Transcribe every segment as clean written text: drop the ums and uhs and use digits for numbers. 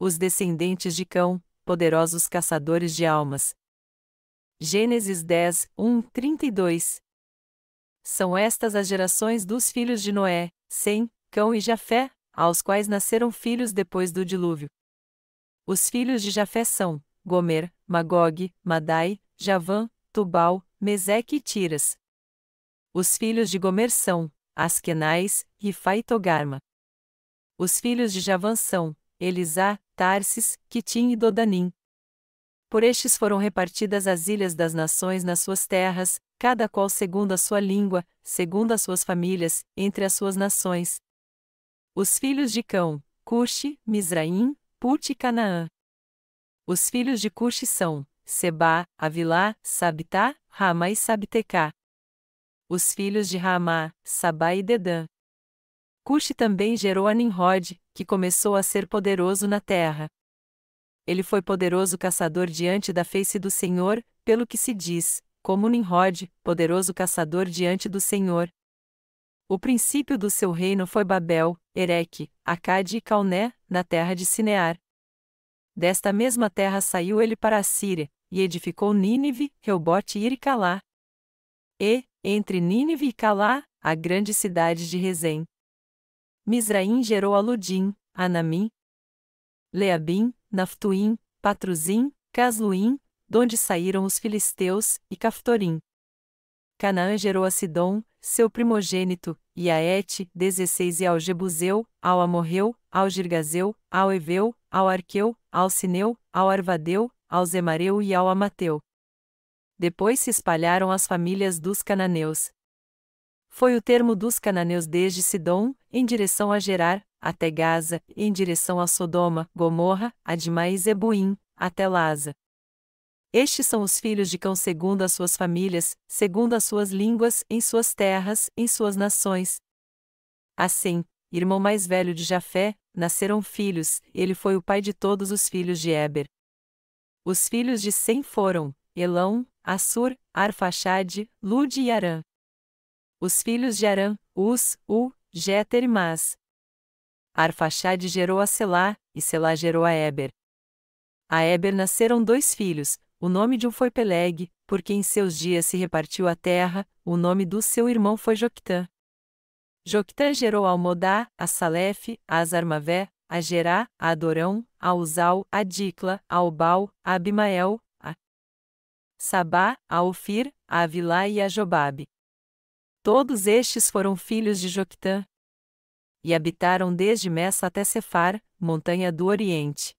os descendentes de Cão, poderosos caçadores de almas. Gênesis 10, 32. São estas as gerações dos filhos de Noé, Sem, Cão e Jafé, aos quais nasceram filhos depois do dilúvio. Os filhos de Jafé são Gomer, Magog, Madai, Javã, Tubal, Meseque e Tiras. Os filhos de Gomer são Askenais, Rifá e Togarma. Os filhos de Javã são Elisá, Tarsis, Quitim e Dodanim. Por estes foram repartidas as ilhas das nações nas suas terras, cada qual segundo a sua língua, segundo as suas famílias, entre as suas nações. Os filhos de Cão, Cuxi, Misraim, Put e Canaã. Os filhos de Cuxi são Sebá, Avilá, Sabitá, Ramá e Sabtecá. Os filhos de Ramá, Sabá e Dedã. Cuxi também gerou a Nimrod, que começou a ser poderoso na terra. Ele foi poderoso caçador diante da face do Senhor, pelo que se diz, como Nimrod, poderoso caçador diante do Senhor. O princípio do seu reino foi Babel, Ereque, Acade e Calné, na terra de Sinear. Desta mesma terra saiu ele para a Síria, e edificou Nínive, Reobote e Iricalá. E, entre Nínive e Calá, a grande cidade de Rezém. Misraim gerou a Ludim, Anamim, Leabim, Naftuim, Patruzim, Casluim, donde saíram os filisteus, e Caftorim. Canaã gerou a Sidom, seu primogênito, e a Et, 16 e ao Jebuseu, ao Amorreu, ao Girgazeu, ao Eveu, ao Arqueu, ao Sineu, ao Arvadeu, ao Zemareu e ao Amateu. Depois se espalharam as famílias dos cananeus. Foi o termo dos cananeus desde Sidom, em direção a Gerar, até Gaza, em direção a Sodoma, Gomorra, Admá e Zebuim, até Laza. Estes são os filhos de Cão segundo as suas famílias, segundo as suas línguas, em suas terras, em suas nações. Assim, irmão mais velho de Jafé, nasceram filhos, ele foi o pai de todos os filhos de Éber. Os filhos de Sem foram Elão, Assur, Arfaxade, Lude e Arã. Os filhos de Arã, Uz, Jéter e Mas. Arfaxade gerou a Selá, e Selá gerou a Éber. A Éber nasceram 2 filhos, o nome de um foi Peleg, porque em seus dias se repartiu a terra, o nome do seu irmão foi Joctã. Joctã gerou a Almodá, a Salefe, a Azarmavé, a Gerá, a Adorão, a Uzal, a Dicla, a Obal, a Abimael, a Sabá, a Ofir, a Avilá e a Jobabe. Todos estes foram filhos de Joctã. E habitaram desde Messa até Cefar, montanha do Oriente.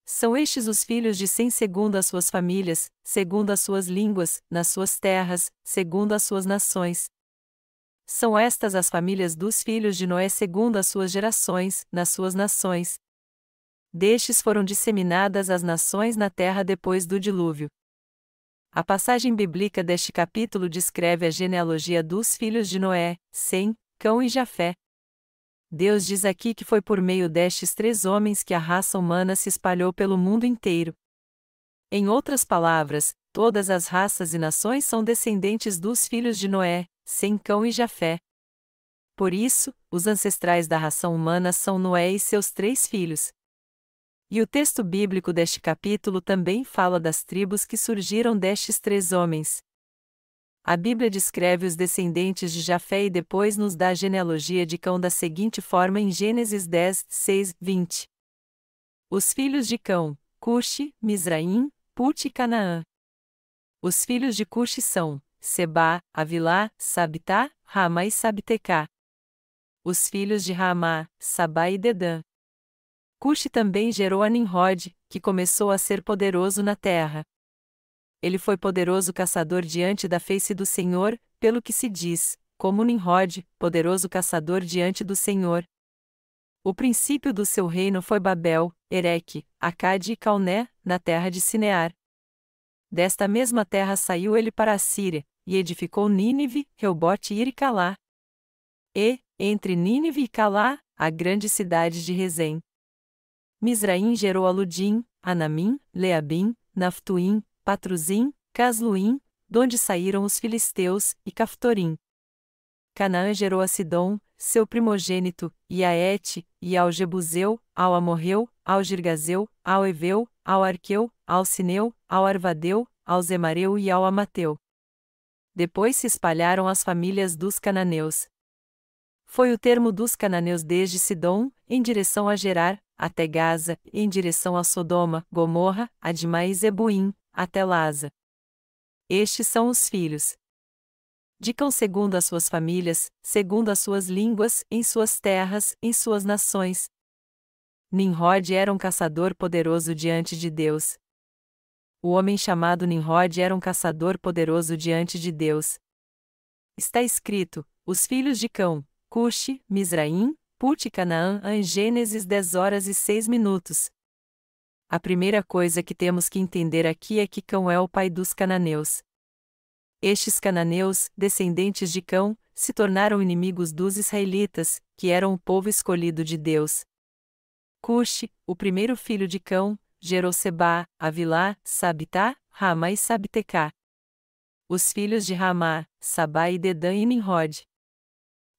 São estes os filhos de Sem segundo as suas famílias, segundo as suas línguas, nas suas terras, segundo as suas nações. São estas as famílias dos filhos de Noé segundo as suas gerações, nas suas nações. Destes foram disseminadas as nações na terra depois do dilúvio. A passagem bíblica deste capítulo descreve a genealogia dos filhos de Noé, Sem, Cão e Jafé. Deus diz aqui que foi por meio destes 3 homens que a raça humana se espalhou pelo mundo inteiro. Em outras palavras, todas as raças e nações são descendentes dos filhos de Noé, Sem, Cão e Jafé. Por isso, os ancestrais da raça humana são Noé e seus 3 filhos. E o texto bíblico deste capítulo também fala das tribos que surgiram destes 3 homens. A Bíblia descreve os descendentes de Jafé e depois nos dá a genealogia de Cão da seguinte forma em Gênesis 10, 6, 20. Os filhos de Cão, Cuxi, Misraim, Put e Canaã. Os filhos de Cuxi são Sebá, Avilá, Sabitá, Ramá e Sabtecá. Os filhos de Ramá, Sabá e Dedã. Cuxi também gerou a Nimrod, que começou a ser poderoso na terra. Ele foi poderoso caçador diante da face do Senhor, pelo que se diz, como Nimrod, poderoso caçador diante do Senhor. O princípio do seu reino foi Babel, Ereque, Acade e Calné, na terra de Sinear. Desta mesma terra saiu ele para a Síria, e edificou Nínive, Reobote e Iricalá. E, entre Nínive e Calá, a grande cidade de Rezém. Misraim gerou a Ludim, Anamim, Leabim, Naftuim, Patruzim, Casluim, donde saíram os filisteus, e Caftorim. Canaã gerou a Sidom, seu primogênito, e a Et, e ao Jebuseu, ao Amorreu, ao Girgazeu, ao Eveu, ao Arqueu, ao Sineu, ao Arvadeu, ao Zemareu e ao Amateu. Depois se espalharam as famílias dos cananeus. Foi o termo dos cananeus desde Sidom, em direção a Gerar, até Gaza, em direção a Sodoma, Gomorra, Admá e Zebuim, até Laza. Estes são os filhos de Cão segundo as suas famílias, segundo as suas línguas, em suas terras, em suas nações. Nimrod era um caçador poderoso diante de Deus. O homem chamado Nimrod era um caçador poderoso diante de Deus. Está escrito: os filhos de Cão, Cuxi, Misraim, Put e Canaã, em Gênesis 10h06. A primeira coisa que temos que entender aqui é que Cão é o pai dos cananeus. Estes cananeus, descendentes de Cão, se tornaram inimigos dos israelitas, que eram o povo escolhido de Deus. Cuxi, o primeiro filho de Cão, gerou Sebá, Avilá, Sabitá, Ramá e Sabtecá. Os filhos de Ramá, Sabá e Dedã e Nimrod.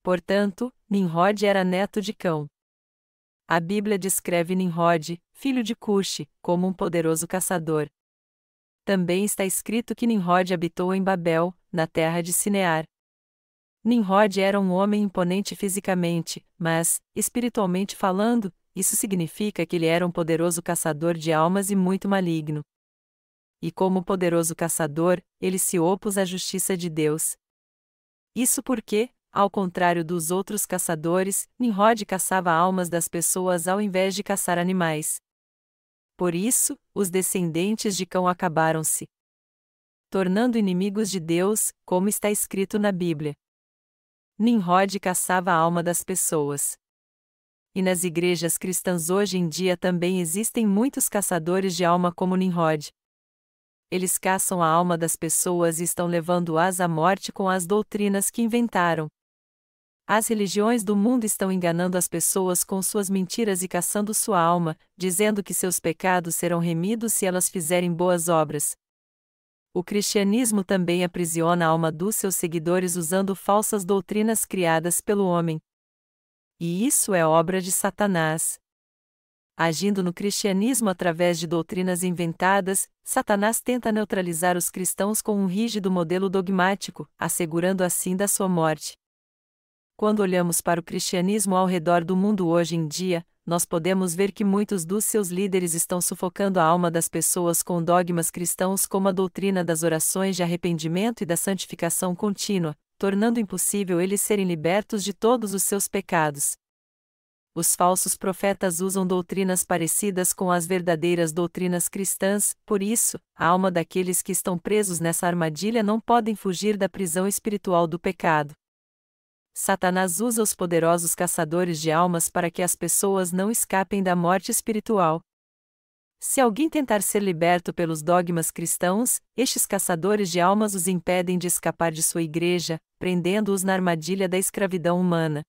Portanto, Nimrod era neto de Cão. A Bíblia descreve Nimrod, filho de Cuxi, como um poderoso caçador. Também está escrito que Nimrod habitou em Babel, na terra de Sinear. Nimrod era um homem imponente fisicamente, mas, espiritualmente falando, isso significa que ele era um poderoso caçador de almas e muito maligno. E como poderoso caçador, ele se opôs à justiça de Deus. Isso porque, ao contrário dos outros caçadores, Nimrod caçava almas das pessoas ao invés de caçar animais. Por isso, os descendentes de Cão acabaram-se tornando inimigos de Deus, como está escrito na Bíblia. Nimrod caçava a alma das pessoas. E nas igrejas cristãs hoje em dia também existem muitos caçadores de alma como Nimrod. Eles caçam a alma das pessoas e estão levando-as à morte com as doutrinas que inventaram. As religiões do mundo estão enganando as pessoas com suas mentiras e caçando sua alma, dizendo que seus pecados serão remidos se elas fizerem boas obras. O cristianismo também aprisiona a alma dos seus seguidores usando falsas doutrinas criadas pelo homem. E isso é obra de Satanás. Agindo no cristianismo através de doutrinas inventadas, Satanás tenta neutralizar os cristãos com um rígido modelo dogmático, assegurando assim da sua morte. Quando olhamos para o cristianismo ao redor do mundo hoje em dia, nós podemos ver que muitos dos seus líderes estão sufocando a alma das pessoas com dogmas cristãos como a doutrina das orações de arrependimento e da santificação contínua, tornando impossível eles serem libertos de todos os seus pecados. Os falsos profetas usam doutrinas parecidas com as verdadeiras doutrinas cristãs, por isso, a alma daqueles que estão presos nessa armadilha não podem fugir da prisão espiritual do pecado. Satanás usa os poderosos caçadores de almas para que as pessoas não escapem da morte espiritual. Se alguém tentar ser liberto pelos dogmas cristãos, estes caçadores de almas os impedem de escapar de sua igreja, prendendo-os na armadilha da escravidão humana.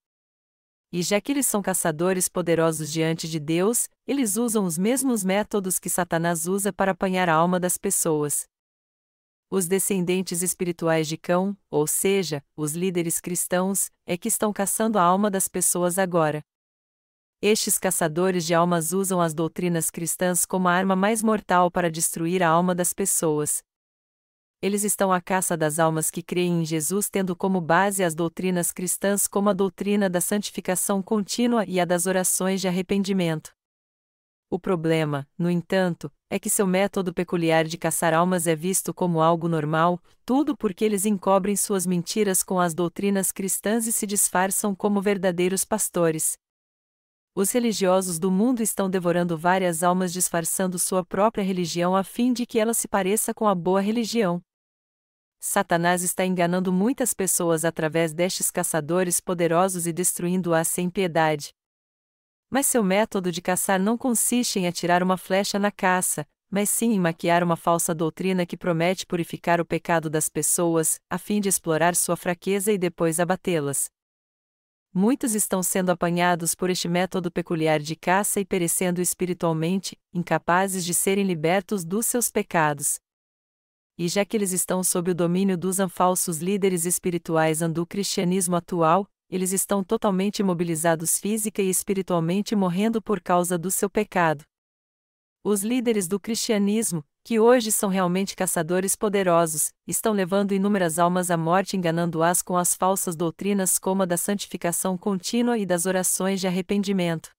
E já que eles são caçadores poderosos diante de Deus, eles usam os mesmos métodos que Satanás usa para apanhar a alma das pessoas. Os descendentes espirituais de Cão, ou seja, os líderes cristãos, é que estão caçando a alma das pessoas agora. Estes caçadores de almas usam as doutrinas cristãs como a arma mais mortal para destruir a alma das pessoas. Eles estão à caça das almas que creem em Jesus, tendo como base as doutrinas cristãs como a doutrina da santificação contínua e a das orações de arrependimento. O problema, no entanto, é que seu método peculiar de caçar almas é visto como algo normal, tudo porque eles encobrem suas mentiras com as doutrinas cristãs e se disfarçam como verdadeiros pastores. Os religiosos do mundo estão devorando várias almas disfarçando sua própria religião a fim de que ela se pareça com a boa religião. Satanás está enganando muitas pessoas através destes caçadores poderosos e destruindo-as sem piedade. Mas seu método de caçar não consiste em atirar uma flecha na caça, mas sim em maquiar uma falsa doutrina que promete purificar o pecado das pessoas, a fim de explorar sua fraqueza e depois abatê-las. Muitos estão sendo apanhados por este método peculiar de caça e perecendo espiritualmente, incapazes de serem libertos dos seus pecados. E já que eles estão sob o domínio dos falsos líderes espirituais do cristianismo atual, eles estão totalmente imobilizados física e espiritualmente morrendo por causa do seu pecado. Os líderes do cristianismo, que hoje são realmente caçadores poderosos, estão levando inúmeras almas à morte enganando-as com as falsas doutrinas como a da santificação contínua e das orações de arrependimento.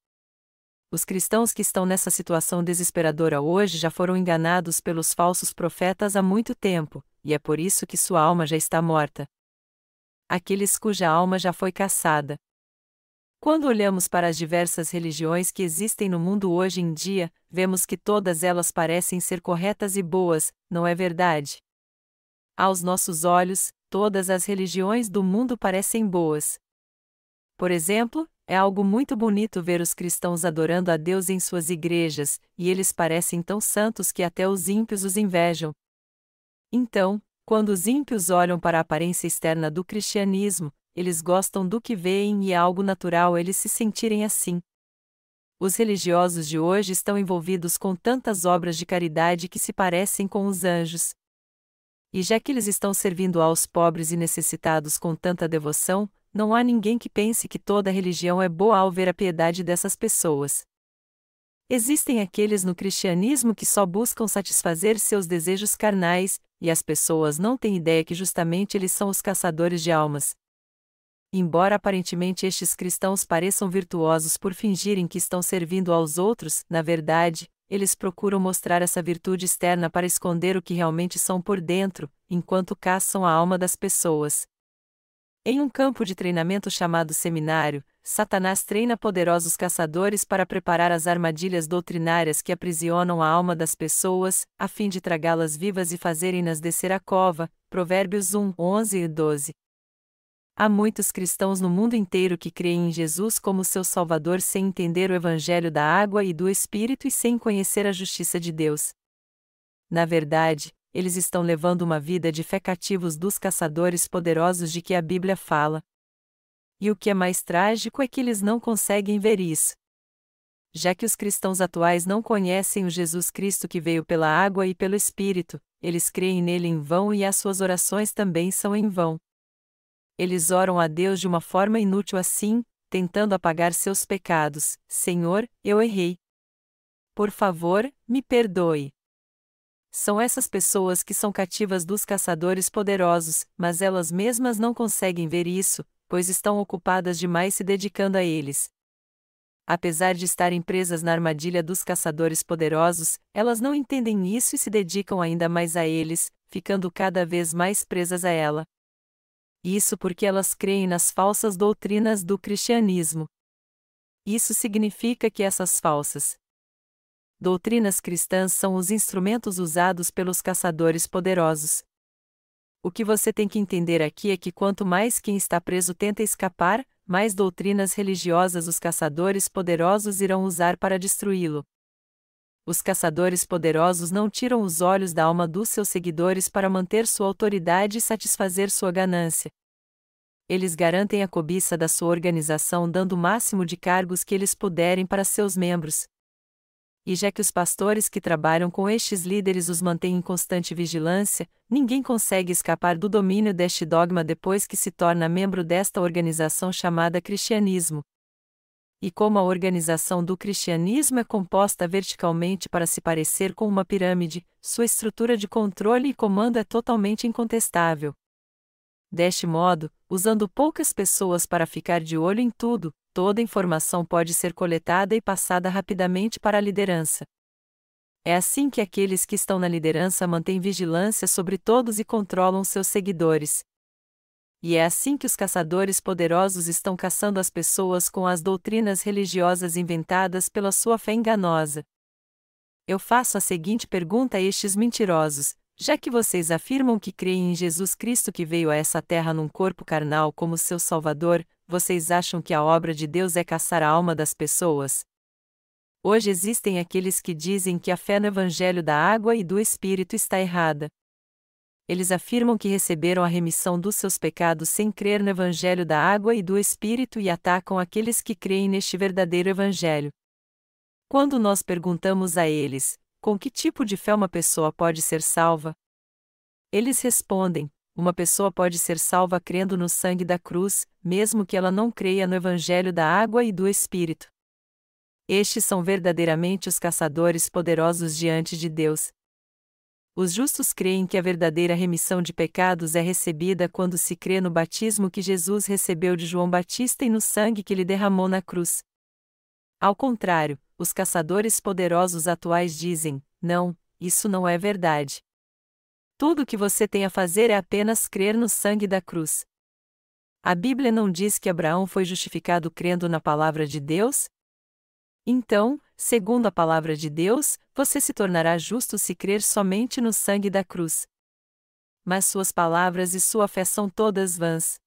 Os cristãos que estão nessa situação desesperadora hoje já foram enganados pelos falsos profetas há muito tempo, e é por isso que sua alma já está morta. Aqueles cuja alma já foi caçada. Quando olhamos para as diversas religiões que existem no mundo hoje em dia, vemos que todas elas parecem ser corretas e boas, não é verdade? Aos nossos olhos, todas as religiões do mundo parecem boas. Por exemplo, é algo muito bonito ver os cristãos adorando a Deus em suas igrejas, e eles parecem tão santos que até os ímpios os invejam. Então, quando os ímpios olham para a aparência externa do cristianismo, eles gostam do que veem e é algo natural eles se sentirem assim. Os religiosos de hoje estão envolvidos com tantas obras de caridade que se parecem com os anjos. E já que eles estão servindo aos pobres e necessitados com tanta devoção, não há ninguém que pense que toda religião é boa ao ver a piedade dessas pessoas. Existem aqueles no cristianismo que só buscam satisfazer seus desejos carnais, e as pessoas não têm ideia que justamente eles são os caçadores de almas. Embora aparentemente estes cristãos pareçam virtuosos por fingirem que estão servindo aos outros, na verdade, eles procuram mostrar essa virtude externa para esconder o que realmente são por dentro, enquanto caçam a alma das pessoas. Em um campo de treinamento chamado seminário, Satanás treina poderosos caçadores para preparar as armadilhas doutrinárias que aprisionam a alma das pessoas, a fim de tragá-las vivas e fazerem-nas descer a cova. Provérbios 1, 11 e 12. Há muitos cristãos no mundo inteiro que creem em Jesus como seu Salvador sem entender o Evangelho da água e do Espírito e sem conhecer a justiça de Deus. Na verdade, eles estão levando uma vida de fé cativos dos caçadores poderosos de que a Bíblia fala. E o que é mais trágico é que eles não conseguem ver isso. Já que os cristãos atuais não conhecem o Jesus Cristo que veio pela água e pelo Espírito, eles creem nele em vão e as suas orações também são em vão. Eles oram a Deus de uma forma inútil assim, tentando apagar seus pecados. Senhor, eu errei. Por favor, me perdoe. São essas pessoas que são cativas dos caçadores poderosos, mas elas mesmas não conseguem ver isso, pois estão ocupadas demais se dedicando a eles. Apesar de estarem presas na armadilha dos caçadores poderosos, elas não entendem isso e se dedicam ainda mais a eles, ficando cada vez mais presas a ela. Isso porque elas creem nas falsas doutrinas do cristianismo. Isso significa que essas falsas doutrinas cristãs são os instrumentos usados pelos caçadores poderosos. O que você tem que entender aqui é que quanto mais quem está preso tenta escapar, mais doutrinas religiosas os caçadores poderosos irão usar para destruí-lo. Os caçadores poderosos não tiram os olhos da alma dos seus seguidores para manter sua autoridade e satisfazer sua ganância. Eles garantem a cobiça da sua organização dando o máximo de cargos que eles puderem para seus membros. E já que os pastores que trabalham com estes líderes os mantêm em constante vigilância, ninguém consegue escapar do domínio deste dogma depois que se torna membro desta organização chamada cristianismo. E como a organização do cristianismo é composta verticalmente para se parecer com uma pirâmide, sua estrutura de controle e comando é totalmente incontestável. Deste modo, usando poucas pessoas para ficar de olho em tudo, toda informação pode ser coletada e passada rapidamente para a liderança. É assim que aqueles que estão na liderança mantêm vigilância sobre todos e controlam seus seguidores. E é assim que os caçadores poderosos estão caçando as pessoas com as doutrinas religiosas inventadas pela sua fé enganosa. Eu faço a seguinte pergunta a estes mentirosos: já que vocês afirmam que creem em Jesus Cristo que veio a essa terra num corpo carnal como seu Salvador, vocês acham que a obra de Deus é caçar a alma das pessoas? Hoje existem aqueles que dizem que a fé no Evangelho da água e do Espírito está errada. Eles afirmam que receberam a remissão dos seus pecados sem crer no Evangelho da água e do Espírito e atacam aqueles que creem neste verdadeiro Evangelho. Quando nós perguntamos a eles, com que tipo de fé uma pessoa pode ser salva? Eles respondem, uma pessoa pode ser salva crendo no sangue da cruz, mesmo que ela não creia no Evangelho da água e do Espírito. Estes são verdadeiramente os caçadores poderosos diante de Deus. Os justos creem que a verdadeira remissão de pecados é recebida quando se crê no batismo que Jesus recebeu de João Batista e no sangue que ele derramou na cruz. Ao contrário, os caçadores poderosos atuais dizem: não, isso não é verdade. Tudo o que você tem a fazer é apenas crer no sangue da cruz. A Bíblia não diz que Abraão foi justificado crendo na palavra de Deus? Então, segundo a palavra de Deus, você se tornará justo se crer somente no sangue da cruz. Mas suas palavras e sua fé são todas vãs.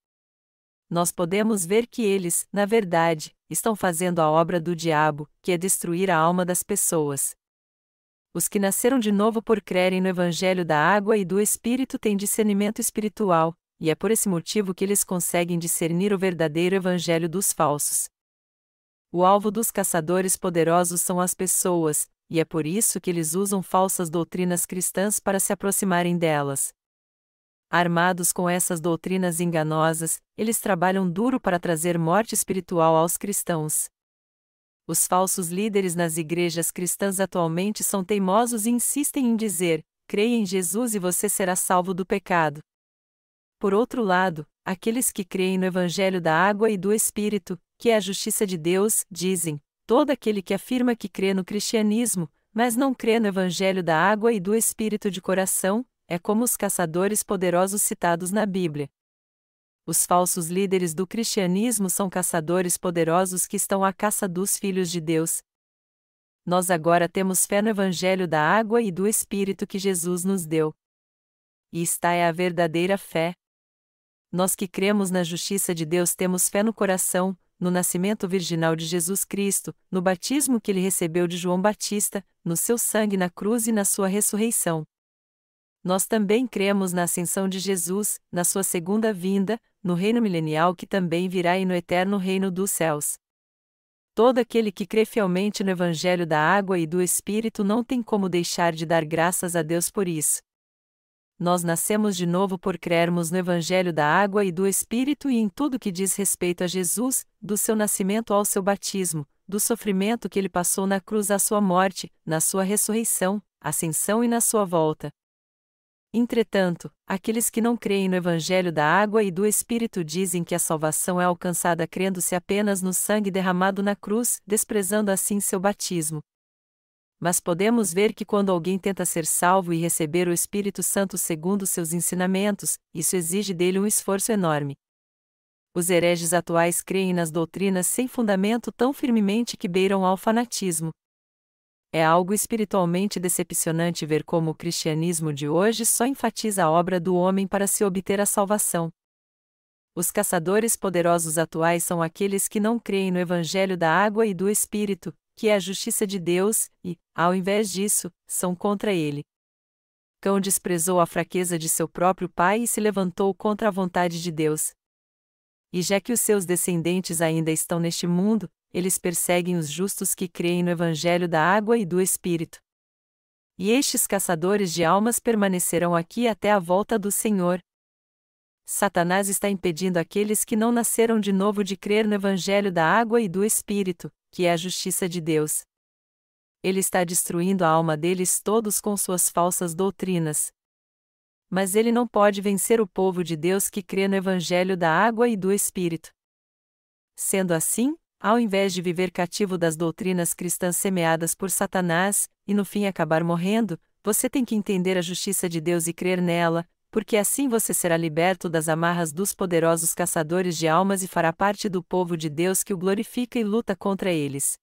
Nós podemos ver que eles, na verdade, estão fazendo a obra do diabo, que é destruir a alma das pessoas. Os que nasceram de novo por crerem no Evangelho da água e do Espírito têm discernimento espiritual, e é por esse motivo que eles conseguem discernir o verdadeiro Evangelho dos falsos. O alvo dos caçadores poderosos são as pessoas, e é por isso que eles usam falsas doutrinas cristãs para se aproximarem delas. Armados com essas doutrinas enganosas, eles trabalham duro para trazer morte espiritual aos cristãos. Os falsos líderes nas igrejas cristãs atualmente são teimosos e insistem em dizer: creia em Jesus e você será salvo do pecado. Por outro lado, aqueles que creem no Evangelho da água e do Espírito, que é a justiça de Deus, dizem: todo aquele que afirma que crê no cristianismo, mas não crê no Evangelho da água e do Espírito de coração, é como os caçadores poderosos citados na Bíblia. Os falsos líderes do cristianismo são caçadores poderosos que estão à caça dos filhos de Deus. Nós agora temos fé no Evangelho da água e do Espírito que Jesus nos deu. E esta é a verdadeira fé. Nós que cremos na justiça de Deus temos fé no coração, no nascimento virginal de Jesus Cristo, no batismo que ele recebeu de João Batista, no seu sangue na cruz e na sua ressurreição. Nós também cremos na ascensão de Jesus, na sua segunda vinda, no reino milenial que também virá e no eterno reino dos céus. Todo aquele que crê fielmente no Evangelho da água e do Espírito não tem como deixar de dar graças a Deus por isso. Nós nascemos de novo por crermos no Evangelho da água e do Espírito e em tudo que diz respeito a Jesus, do seu nascimento ao seu batismo, do sofrimento que ele passou na cruz à sua morte, na sua ressurreição, ascensão e na sua volta. Entretanto, aqueles que não creem no Evangelho da água e do Espírito dizem que a salvação é alcançada crendo-se apenas no sangue derramado na cruz, desprezando assim seu batismo. Mas podemos ver que quando alguém tenta ser salvo e receber o Espírito Santo segundo seus ensinamentos, isso exige dele um esforço enorme. Os hereges atuais creem nas doutrinas sem fundamento tão firmemente que beiram ao fanatismo. É algo espiritualmente decepcionante ver como o cristianismo de hoje só enfatiza a obra do homem para se obter a salvação. Os caçadores poderosos atuais são aqueles que não creem no Evangelho da água e do Espírito, que é a justiça de Deus, e, ao invés disso, são contra ele. Cão desprezou a fraqueza de seu próprio pai e se levantou contra a vontade de Deus. E já que os seus descendentes ainda estão neste mundo, eles perseguem os justos que creem no Evangelho da água e do Espírito. E estes caçadores de almas permanecerão aqui até a volta do Senhor. Satanás está impedindo aqueles que não nasceram de novo de crer no Evangelho da água e do Espírito, que é a justiça de Deus. Ele está destruindo a alma deles todos com suas falsas doutrinas. Mas ele não pode vencer o povo de Deus que crê no Evangelho da água e do Espírito. Sendo assim, ao invés de viver cativo das doutrinas cristãs semeadas por Satanás, e no fim acabar morrendo, você tem que entender a justiça de Deus e crer nela, porque assim você será liberto das amarras dos poderosos caçadores de almas e fará parte do povo de Deus que o glorifica e luta contra eles.